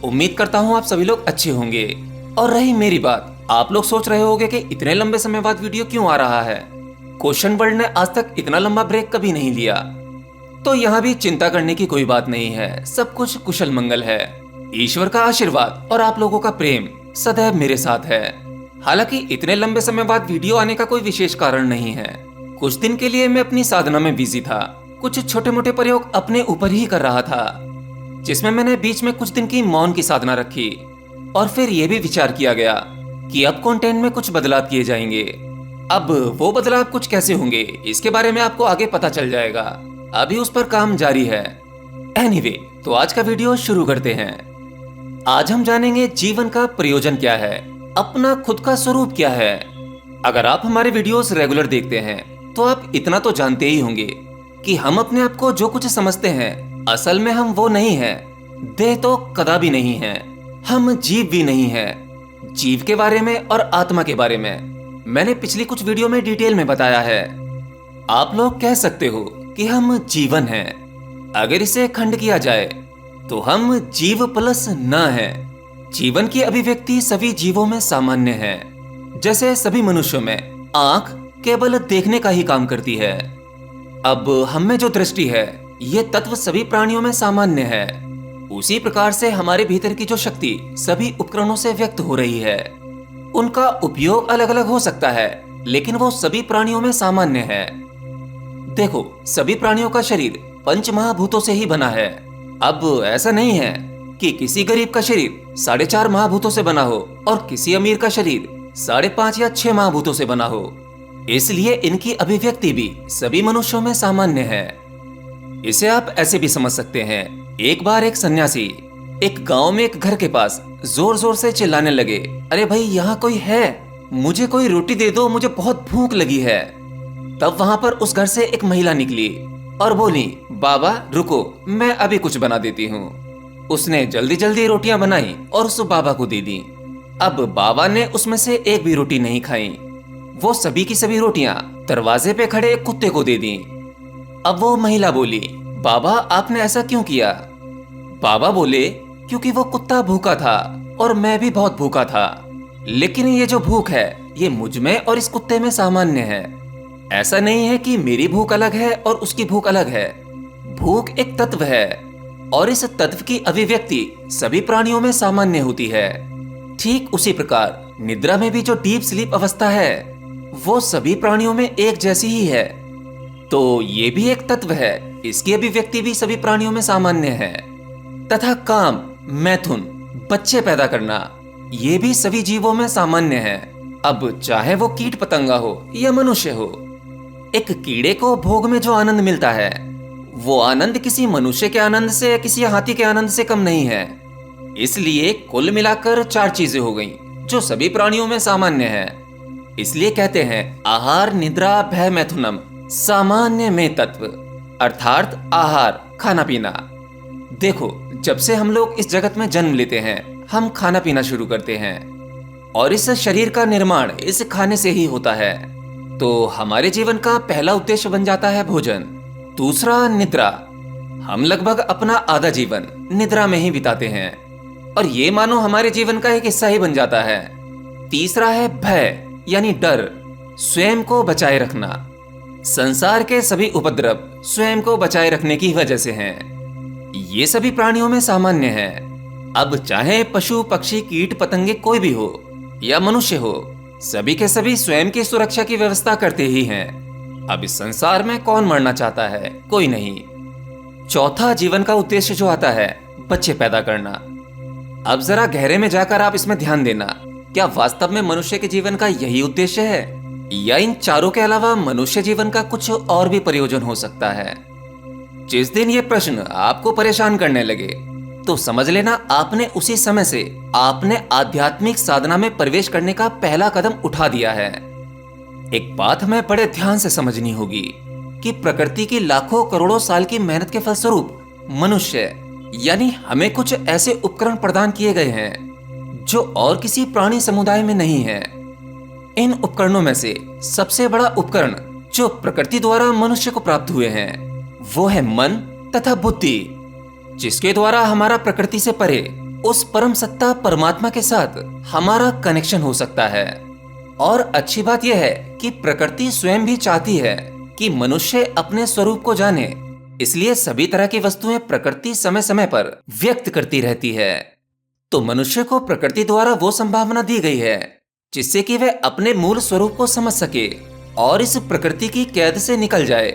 उम्मीद करता हूँ आप सभी लोग अच्छे होंगे। और रही मेरी बात, आप लोग सोच रहे होंगे कि इतने लंबे समय बाद वीडियो क्यों आ रहा है। क्वेश्चन वर्ल्ड ने आज तक इतना लंबा ब्रेक कभी नहीं लिया, तो यहाँ भी चिंता करने की कोई बात नहीं है। सब कुछ कुशल मंगल है। ईश्वर का आशीर्वाद और आप लोगों का प्रेम सदैव मेरे साथ है। हालांकि इतने लंबे समय बाद वीडियो आने का कोई विशेष कारण नहीं है। कुछ दिन के लिए मैं अपनी साधना में बिजी था। कुछ छोटे मोटे प्रयोग अपने ऊपर ही कर रहा था, जिसमें मैंने बीच में कुछ दिन की मौन की साधना रखी। और फिर यह भी विचार किया गया कि अब कंटेंट में कुछ बदलाव किए जाएंगे। अब वो बदलाव कुछ कैसे होंगे, इसके बारे में आपको आगे पता चल जाएगा। अभी उस पर काम जारी है। एनीवे, तो आज का वीडियो शुरू करते हैं। आज हम जानेंगे जीवन का प्रयोजन क्या है, अपना खुद का स्वरूप क्या है। अगर आप हमारे वीडियोस रेगुलर देखते हैं तो आप इतना तो जानते ही होंगे कि हम अपने आप को जो कुछ समझते हैं, असल में हम वो नहीं है। देह तो कदापि नहीं है, हम जीव भी नहीं है। जीव के बारे में और आत्मा के बारे में मैंने पिछली कुछ वीडियो में डिटेल में बताया है। आप लोग कह सकते हो कि हम जीवन हैं। अगर इसे खंड किया जाए तो हम जीव प्लस न है। जीवन की अभिव्यक्ति सभी जीवों में सामान्य है। जैसे सभी मनुष्यों में आंख केवल देखने का ही काम करती है। अब हम में जो दृष्टि है, ये तत्व सभी प्राणियों में सामान्य है। उसी प्रकार से हमारे भीतर की जो शक्ति सभी उपकरणों से व्यक्त हो रही है, उनका उपयोग अलग अलग हो सकता है, लेकिन वो सभी प्राणियों में सामान्य है। देखो, सभी प्राणियों का शरीर पंच महाभूतों से ही बना है। अब ऐसा नहीं है कि किसी गरीब का शरीर 4.5 महाभूतों से बना हो और किसी अमीर का शरीर 5.5 या 6 महाभूतों से बना हो। इसलिए इनकी अभिव्यक्ति भी सभी मनुष्यों में सामान्य है। इसे आप ऐसे भी समझ सकते हैं। एक बार एक सन्यासी एक गांव में एक घर के पास जोर जोर से चिल्लाने लगे, अरे भाई, यहाँ कोई है? मुझे कोई रोटी दे दो, मुझे बहुत भूख लगी है। तब वहां पर उस घर से एक महिला निकली और बोली, बाबा रुको, मैं अभी कुछ बना देती हूँ। उसने जल्दी जल्दी रोटियां बनाई और उस बाबा को दे दी। अब बाबा ने उसमें से एक भी रोटी नहीं खाई। वो सभी की सभी रोटियां दरवाजे पे खड़े एक कुत्ते को दे दी। अब वो महिला बोली, बाबा आपने ऐसा क्यों किया? बाबा बोले, क्योंकि वो कुत्ता भूखा था और मैं भी बहुत भूखा था। लेकिन ये जो भूख है, ये मुझ में और इस कुत्ते में सामान्य है। ऐसा नहीं है कि मेरी भूख अलग है और उसकी भूख अलग है। भूख एक तत्व है और इस तत्व की अभिव्यक्ति सभी प्राणियों में सामान्य होती है। ठीक उसी प्रकार निद्रा में भी जो डीप स्लीप अवस्था है, वो सभी प्राणियों में एक जैसी ही है। तो ये भी एक तत्व है, इसकी अभिव्यक्ति भी सभी प्राणियों में सामान्य है। तथा काम, मैथुन, बच्चे पैदा करना, ये भी सभी जीवों में सामान्य है। अब चाहे वो कीट पतंगा हो या मनुष्य हो, एक कीड़े को भोग में जो आनंद मिलता है, वो आनंद किसी मनुष्य के आनंद से या किसी हाथी के आनंद से कम नहीं है। इसलिए कुल मिलाकर 4 चीजें हो गईं, जो सभी प्राणियों में सामान्य है। इसलिए कहते हैं, आहार निद्रा भय मैथुनम सामान्य में तत्व, अर्थात आहार खाना पीना। देखो, जब से हम लोग इस जगत में जन्म लेते हैं, हम खाना पीना शुरू करते हैं और इस शरीर का निर्माण इस खाने से ही होता है। तो हमारे जीवन का पहला उद्देश्य बन जाता है भोजन। दूसरा, निद्रा। हम लगभग अपना आधा जीवन निद्रा में ही बिताते हैं और ये मानो हमारे जीवन का एक हिस्सा ही बन जाता है। तीसरा है भय, यानी डर, स्वयं को बचाए रखना। संसार के सभी उपद्रव स्वयं को बचाए रखने की वजह से हैं। ये सभी प्राणियों में सामान्य है। अब चाहे पशु पक्षी कीट पतंगे कोई भी हो या मनुष्य हो, सभी के सभी स्वयं की सुरक्षा की व्यवस्था करते ही हैं। अब इस संसार में कौन मरना चाहता है? कोई नहीं। चौथा जीवन का उद्देश्य जो आता है, बच्चे पैदा करना। अब जरा गहरे में जाकर आप इसमें ध्यान देना, क्या वास्तव में मनुष्य के जीवन का यही उद्देश्य है या इन चारों के अलावा मनुष्य जीवन का कुछ और भी प्रयोजन हो सकता है? जिस दिन ये प्रश्न आपको परेशान करने लगे, तो समझ लेना आपने उसी समय से आपने आध्यात्मिक साधना में प्रवेश करने का पहला कदम उठा दिया है। एक बात हमें बड़े ध्यान से समझनी होगी कि प्रकृति की लाखों करोड़ों साल की मेहनत के फलस्वरूप मनुष्य यानी हमें कुछ ऐसे उपकरण प्रदान किए गए हैं जो और किसी प्राणी समुदाय में नहीं है। इन उपकरणों में से सबसे बड़ा उपकरण जो प्रकृति द्वारा मनुष्य को प्राप्त हुए हैं, वो है मन तथा बुद्धि, जिसके द्वारा हमारा प्रकृति से परे उस परम सत्ता परमात्मा के साथ हमारा कनेक्शन हो सकता है। और अच्छी बात यह है कि प्रकृति स्वयं भी चाहती है कि मनुष्य अपने स्वरूप को जाने, इसलिए सभी तरह की वस्तुएं प्रकृति समय समय पर व्यक्त करती रहती है। तो मनुष्य को प्रकृति द्वारा वो संभावना दी गई है जिससे कि वह अपने मूल स्वरूप को समझ सके और इस प्रकृति की कैद से निकल जाए।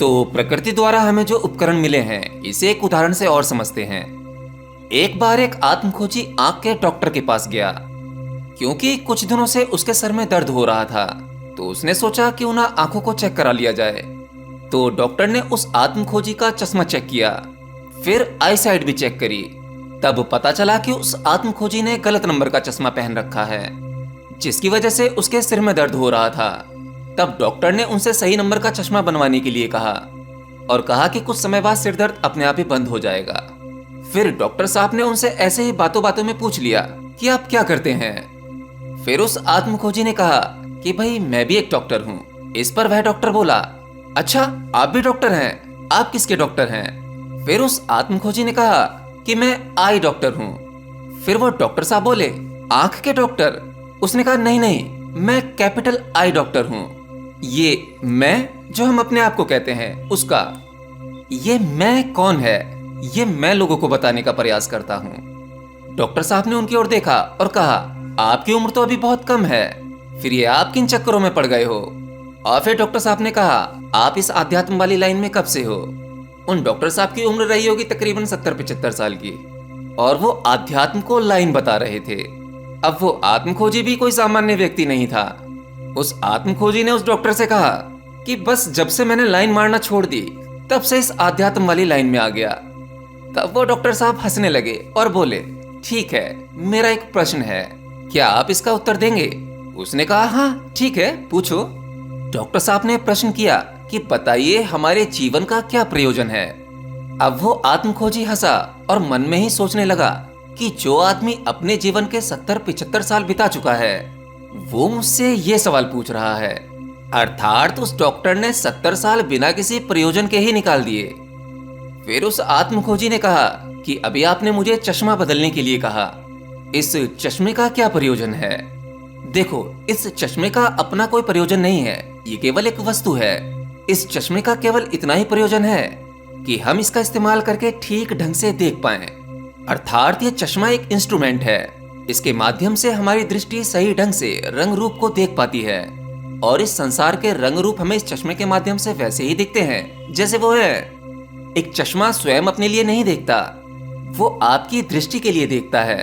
तो प्रकृति द्वारा हमें जो उपकरण मिले हैं, इसे एक उदाहरण से और समझते हैं। एक बार एक आत्मखोजी आंख के डॉक्टर के पास गया, क्योंकि कुछ दिनों से उसके सर में दर्द हो रहा था। तो उसने सोचा कि उन्हें आंखों को चेक करा लिया जाए। तो डॉक्टर ने उस आत्मखोजी का चश्मा चेक किया, फिर आई साइट भी चेक करी। तब पता चला कि उस आत्मखोजी ने गलत नंबर का चश्मा पहन रखा है, जिसकी वजह से उसके सिर में दर्द हो रहा था। तब डॉक्टर ने उनसे सही नंबर का चश्मा बनवाने के लिए कहा और कहा कि कुछ समय बाद सिर दर्द अपने आप ही बंद हो जाएगा। फिर डॉक्टर साहब ने उनसे ऐसे ही बातों बातों में पूछ लिया कि आप क्या करते हैं। फिर उस आत्मखोजी ने कहा कि भाई मैं भी एक डॉक्टर हूँ। इस पर वह डॉक्टर बोला, अच्छा आप भी डॉक्टर हैं, आप किसके डॉक्टर हैं? फिर उस आत्मखोजी ने कहा कि मैं आई डॉक्टर हूँ। फिर वो डॉक्टर साहब बोले, आंख के डॉक्टर? उसने कहा नहीं नहीं, मैं कैपिटल आई डॉक्टर हूँ। ये मैं जो हम अपने आप को कहते हैं उसका। ये मैं कौन है, ये मैं लोगों को बताने का प्रयास करता हूँ। डॉक्टर साहब ने उनकी ओर देखा और कहा, आपकी उम्र तो अभी बहुत कम है, फिर ये आप किन चक्करों में पड़ गए हो? और फिर डॉक्टर साहब ने कहा, आप इस आध्यात्म वाली लाइन में कब से हो? उन डॉक्टर साहब की उम्र रही होगी तकरीबन 70-75 साल की, और वो आध्यात्म को लाइन बता रहे थे। अब वो आत्मखोजी भी कोई सामान्य व्यक्ति नहीं था। उस आत्मखोजी ने उस डॉक्टर से कहा कि बस जब से मैंने लाइन मारना छोड़ दी, तब से इस आध्यात्म वाली लाइन में आ गया। तब वो डॉक्टर साहब हंसने लगे और बोले, ठीक है, मेरा एक प्रश्न है, क्या आप इसका उत्तर देंगे? उसने कहा, हाँ ठीक है, पूछो। डॉक्टर साहब ने प्रश्न किया कि बताइए हमारे जीवन का क्या प्रयोजन है? अब वो आत्मखोजी हंसा और मन में ही सोचने लगा कि जो आदमी अपने जीवन के 70-75 साल बिता चुका है, वो मुझसे ये सवाल पूछ रहा है। अर्थात उस डॉक्टर ने 70 साल बिना किसी प्रयोजन के ही निकाल दिए। फिर उस आत्मखोजी ने कहा कि अभी आपने मुझे चश्मा बदलने के लिए कहा, इस चश्मे का क्या प्रयोजन है? देखो, इस चश्मे का अपना कोई प्रयोजन नहीं है, ये केवल एक वस्तु है। इस चश्मे का केवल इतना ही प्रयोजन है कि हम इसका इस्तेमाल करके ठीक ढंग से देख पाएं। अर्थात ये चश्मा एक इंस्ट्रूमेंट है, इसके माध्यम से हमारी दृष्टि सही ढंग से रंग रूप को देख पाती है, और इस संसार के रंग रूप हमें इस चश्मे के माध्यम से वैसे ही दिखते हैं जैसे वो है। एक चश्मा स्वयं अपने लिए नहीं देखता, वो आपकी दृष्टि के लिए देखता है।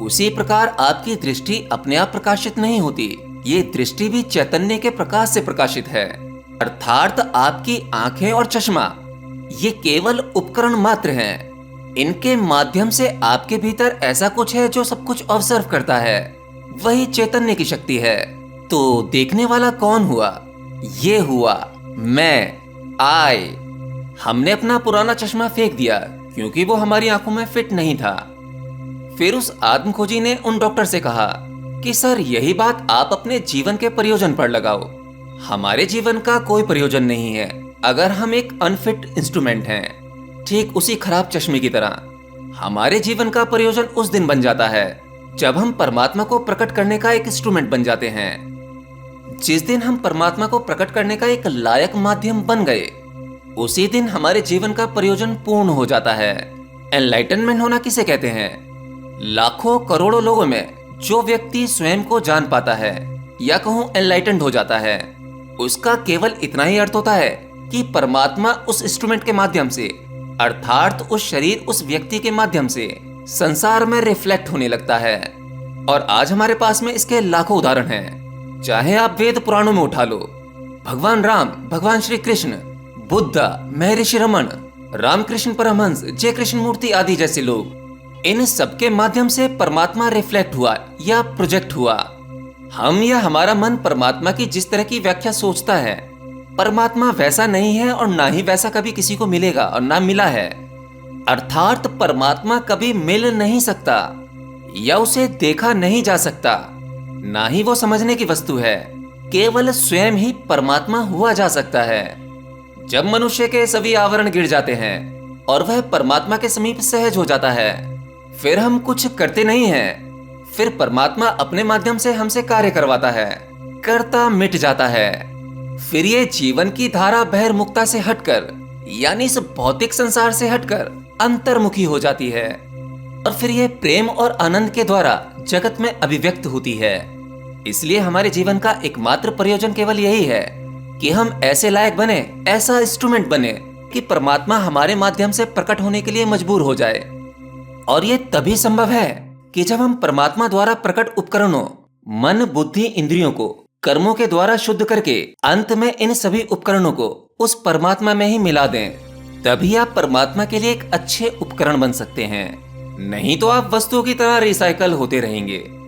उसी प्रकार आपकी दृष्टि अपने आप प्रकाशित नहीं होती, ये दृष्टि भी चैतन्य के प्रकाश से प्रकाशित है। अर्थात आपकी आंखें और चश्मा ये केवल उपकरण मात्र हैं। इनके माध्यम से आपके भीतर ऐसा कुछ है जो सब कुछ ऑब्जर्व करता है, वही चैतन्य की शक्ति है। तो देखने वाला कौन हुआ? ये हुआ मैं, आई। हमने अपना पुराना चश्मा फेंक दिया क्योंकि वो हमारी आंखों में फिट नहीं था। फिर उस आत्मखोजी ने उन डॉक्टर से कहा कि सर, यही बात आप अपने जीवन के प्रयोजन पर लगाओ। हमारे जीवन का कोई प्रयोजन नहीं है अगर हम एक अनफिट इंस्ट्रूमेंट हैं। ठीक उसी खराब चश्मे की तरह हमारे जीवन का प्रयोजन उस दिन बन जाता है जब हम परमात्मा को प्रकट करने का एक इंस्ट्रूमेंट बन जाते हैं। जिस दिन हम परमात्मा को प्रकट करने का एक लायक माध्यम बन गए, उसी दिन हमारे जीवन का प्रयोजन पूर्ण हो जाता है। एनलाइटनमेंट होना किसे कहते हैं? लाखों करोड़ों लोगों में जो व्यक्ति स्वयं को जान पाता है या कहूं एनलाइटेंड हो जाता है, उसका केवल इतना ही अर्थ होता है कि परमात्मा उस इंस्ट्रूमेंट के माध्यम से, अर्थात उस शरीर, उस व्यक्ति के माध्यम से संसार में रिफ्लेक्ट होने लगता है। और आज हमारे पास में इसके लाखों उदाहरण हैं। चाहे आप वेद पुराणों में उठा लो, भगवान राम, भगवान श्री कृष्ण, बुद्ध, महर्षि रमन, रामकृष्ण परमहंस, जय कृष्ण मूर्ति आदि जैसे लोग, इन सबके माध्यम से परमात्मा रिफ्लेक्ट हुआ या प्रोजेक्ट हुआ। हम या हमारा मन परमात्मा की जिस तरह की व्याख्या सोचता है, परमात्मा वैसा नहीं है और ना ही वैसा कभी किसी को मिलेगा और ना मिला है। अर्थात परमात्मा कभी मिल नहीं सकता या उसे देखा नहीं जा सकता, ना ही वो समझने की वस्तु है। केवल स्वयं ही परमात्मा हुआ जा सकता है। जब मनुष्य के सभी आवरण गिर जाते हैं और वह परमात्मा के समीप सहज हो जाता है, फिर हम कुछ करते नहीं हैं। फिर परमात्मा अपने माध्यम से हमसे कार्य करवाता है, करता मिट जाता है। फिर ये जीवन की धारा बहिर्मुखता से हटकर, यानी इस भौतिक संसार से हटकर अंतर्मुखी हो जाती है, और फिर ये प्रेम और आनंद के द्वारा जगत में अभिव्यक्त होती है। इसलिए हमारे जीवन का एकमात्र प्रयोजन केवल यही है कि हम ऐसे लायक बने, ऐसा इंस्ट्रूमेंट बने कि परमात्मा हमारे माध्यम से प्रकट होने के लिए मजबूर हो जाए। और ये तभी संभव है कि जब हम परमात्मा द्वारा प्रकट उपकरणों मन, बुद्धि, इंद्रियों को कर्मों के द्वारा शुद्ध करके अंत में इन सभी उपकरणों को उस परमात्मा में ही मिला दें। तभी आप परमात्मा के लिए एक अच्छे उपकरण बन सकते हैं। नहीं तो आप वस्तुओं की तरह रिसाइकल होते रहेंगे।